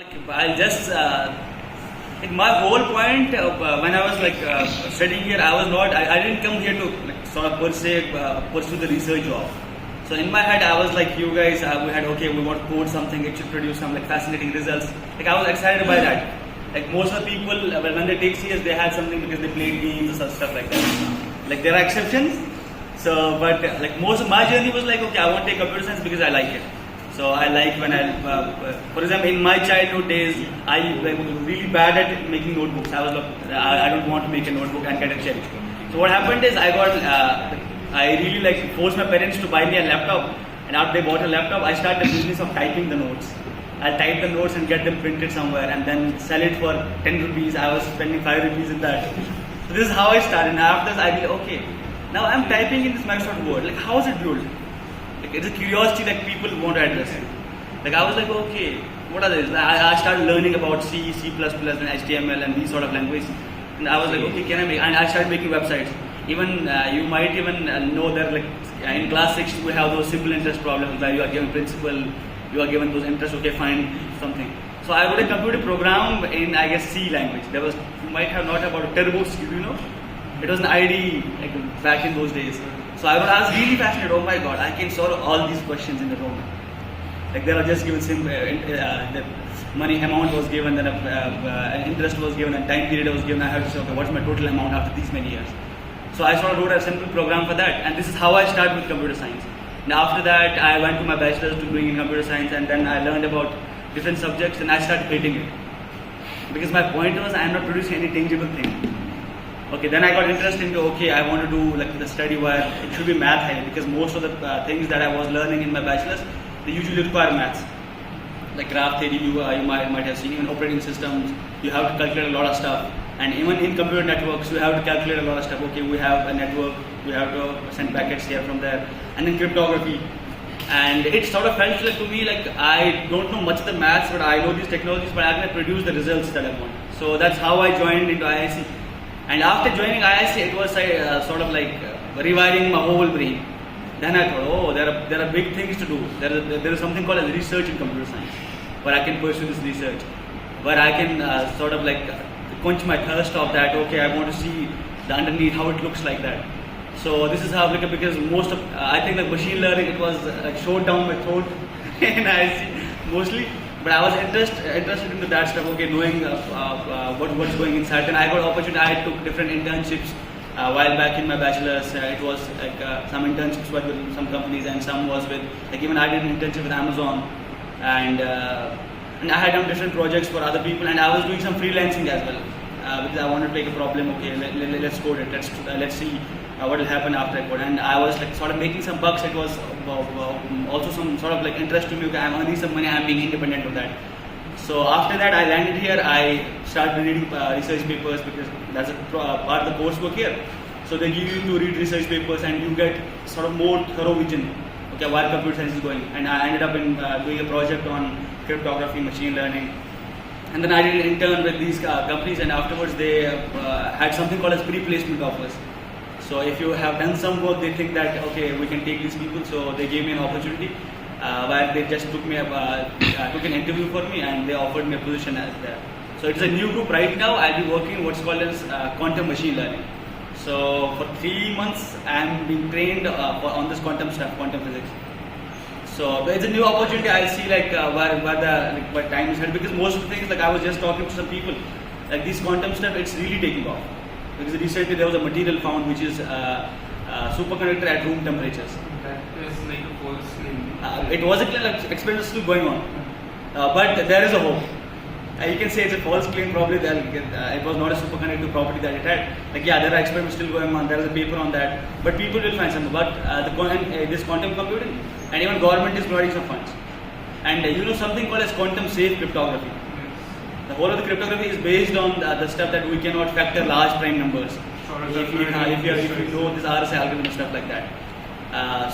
I'll just my whole point when I was studying here, I didn't come here to sort of per se pursue the research job. So in my head, I was like you guys. We had we want to code something. It should produce some fascinating results. I was excited by that. Most of the people when they take CS, they had something because they played games or stuff like that. There are exceptions. So, but most of my journey was I want to take computer science because I like it. So I like when for example, in my childhood days, I was really bad at making notebooks. I don't want to make a notebook and get a check. So what happened is I really forced my parents to buy me a laptop, and after they bought a laptop, I started the business of typing the notes. I'll type the notes and get them printed somewhere, and then sell it for 10 rupees. I was spending 5 rupees in that. So this is how I started. And after this, I be okay. Now I'm typing in this Microsoft Word. How is it built? It's a curiosity that people want to address. I was okay, what are these? I started learning about C, C++, and HTML and these sort of languages. And I was okay, can I make? And I started making websites. Even you might even know that in class 6 we have those simple interest problems where you are given principal, you are given those interests. Okay, find something. So I wrote a computer program in C language. You might have not about Turbo C, It was an IDE back in those days. So I was really fascinated. Oh my God, I can solve all these questions in the room. There are just given simple the money amount was given, then interest was given, and time period was given. I have to say, okay, what's my total amount after these many years? So I sort of wrote a simple program for that, and this is how I started with computer science. And after that, I went to my bachelor's to doing in computer science, and then I learned about different subjects, and I started hating it because my point was I am not producing any tangible thing. Okay, then I got interested into I want to do the study where it should be math heavy because most of the things that I was learning in my bachelor's, they usually require maths. Graph theory, you might have seen, even operating systems, you have to calculate a lot of stuff. And even in computer networks, you have to calculate a lot of stuff. Okay, we have a network, we have to send packets here from there. And then cryptography. And it sort of felt to me I don't know much of the maths, but I know these technologies, but I can produce the results that I want. So that's how I joined into IISc. And after joining IISc, it was sort of rewiring my whole brain. Then I thought, there are big things to do. There is something called as research in computer science, where I can pursue this research, where I can sort of quench my thirst of that. Okay, I want to see the underneath how it looks like that. So this is how because most of I think machine learning it was showed down my throat in IISc mostly. But I was interested into that stuff, knowing what's going inside. And I got opportunity, I took different internships while back in my bachelor's. It was some internships were with some companies and some was with, even I did an internship with Amazon. And I had done different projects for other people, and I was doing some freelancing as well. Because I wanted to take a problem, let's code it, let's see what will happen after I code. And I was sort of making some bucks. It was also some sort of interest to me. Okay, I'm earning some money, I'm being independent of that. So after that, I landed here. I started reading research papers because that's a part of the coursework here. So they give you to read research papers, and you get sort of more thorough vision. Okay, where computer science is going. And I ended up in doing a project on cryptography, machine learning. And then I did an intern with these companies, and afterwards they had something called as pre-placement offers. So if you have done some work, they think that okay, we can take these people. So they gave me an opportunity where they just took an interview for me, and they offered me a position as there. So it's a new group right now. I'll be working what's called as quantum machine learning. So for 3 months, I'm being trained on this quantum stuff, quantum physics. So it's a new opportunity. I'll see where time is headed, because most of the things I was just talking to some people, this quantum stuff, it's really taking off. Because recently there was a material found which is superconductor at room temperatures. That is a false claim. It was a claim, experiments still going on, but there is a hope. You can say it's a false claim. Probably it was not a superconductor property that it had. There are experiments still going on. There is a paper on that, but people will find something. But this quantum computing, and even government is providing some funds. And something called as quantum safe cryptography. The whole of the cryptography is based on the stuff that we cannot factor large prime numbers. If you know this RSA algorithm and stuff like that.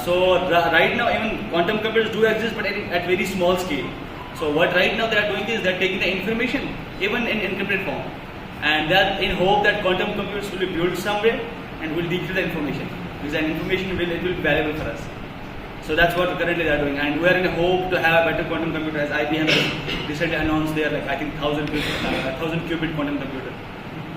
So right now, even quantum computers do exist, but at very small scale. So what right now they are doing is they are taking the information even in encrypted form, and that in hope that quantum computers will be built somewhere and will decrypt the information, because that information will be valuable for us. So that's what currently they are doing, and we are in a hope to have a better quantum computer, as IBM has recently announced their, like, I think 1000 qubit quantum computer.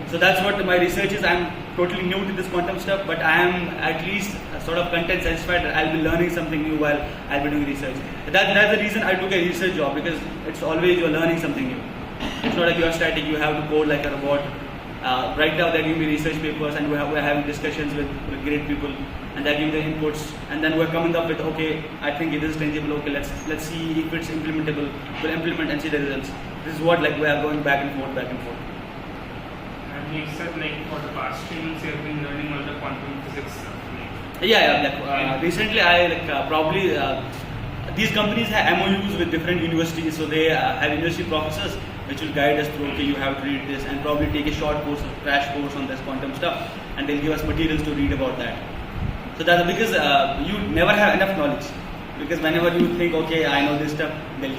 So that's what my research is. I'm totally new to this quantum stuff, but I am at least sort of content satisfied that I'll be learning something new while I'll be doing research. That's the reason I took a research job, because it's always you're learning something new. It's not like you're static, you have to code like a robot. Right now they're giving me research papers, and we're having discussions with great people, and they're giving the inputs, and then we're coming up with, okay, I think it is tangible, okay, let's see if it's implementable, we'll implement and see the results. This is what, like, we are going back and forth. And you said, like, for the past 3 months you have been learning all the quantum physics stuff. Recently I probably these companies have MOUs with different universities, so they have university professors which will guide us through, okay, you have to read this, and probably take a short course, a crash course on this quantum stuff, and they'll give us materials to read about that. So that's because you never have enough knowledge, because whenever you think, okay, I know this stuff, the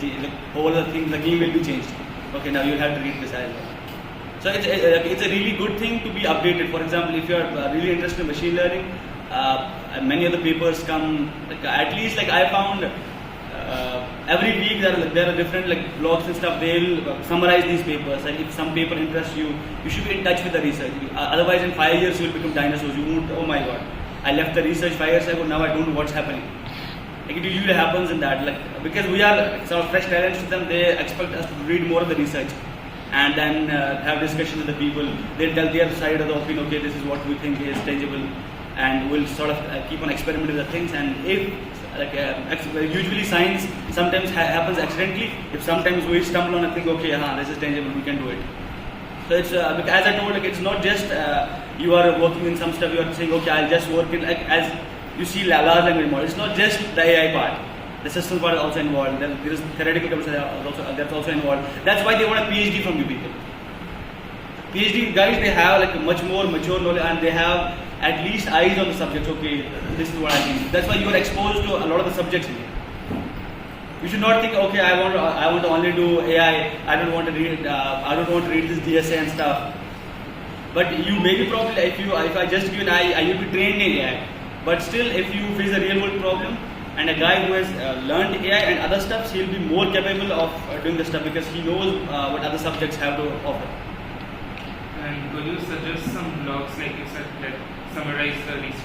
whole thing, the game will be changed. Okay, now you'll have to read this as well. So it's a really good thing to be updated. For example, if you're really interested in machine learning, many of the papers come, like, at least, like, I found every week there are different, like, blogs and stuff. They'll summarize these papers, and if some paper interests you, you should be in touch with the research. Otherwise, in 5 years you will become dinosaurs. You won't, oh my god, I left the research 5 years ago, now I don't know what's happening. Like, it usually happens in that, like, because we are sort of fresh talents to them, they expect us to read more of the research and then have discussions with the people. They'll tell their side of the opinion, okay, this is what we think is tangible, and we'll sort of keep on experimenting with the things. And if, like, usually science sometimes happens accidentally. If sometimes we stumble on a thing, okay, this is tangible, we can do it. So it's as I told, like, it's not just you are working in some stuff, you are saying, okay, I'll just work in, like, as you see large language model. It's not just the AI part. The system part is also involved. There is theoretical concepts that's also involved. That's why they want a PhD from you people. PhD guys, they have, like, much more mature knowledge, and they have at least eyes on the subjects. Okay, this is what I think. That's why you are exposed to a lot of the subjects in here. You should not think, okay, I want to only do AI. I don't want to read this DSA and stuff. But you maybe probably, if I just give an eye, you'll be trained in AI. But still, if you face a real world problem, and a guy who has learned AI and other stuff, he'll be more capable of doing the stuff, because he knows what other subjects have to offer. And could you suggest some blogs, like you said, that summarize the research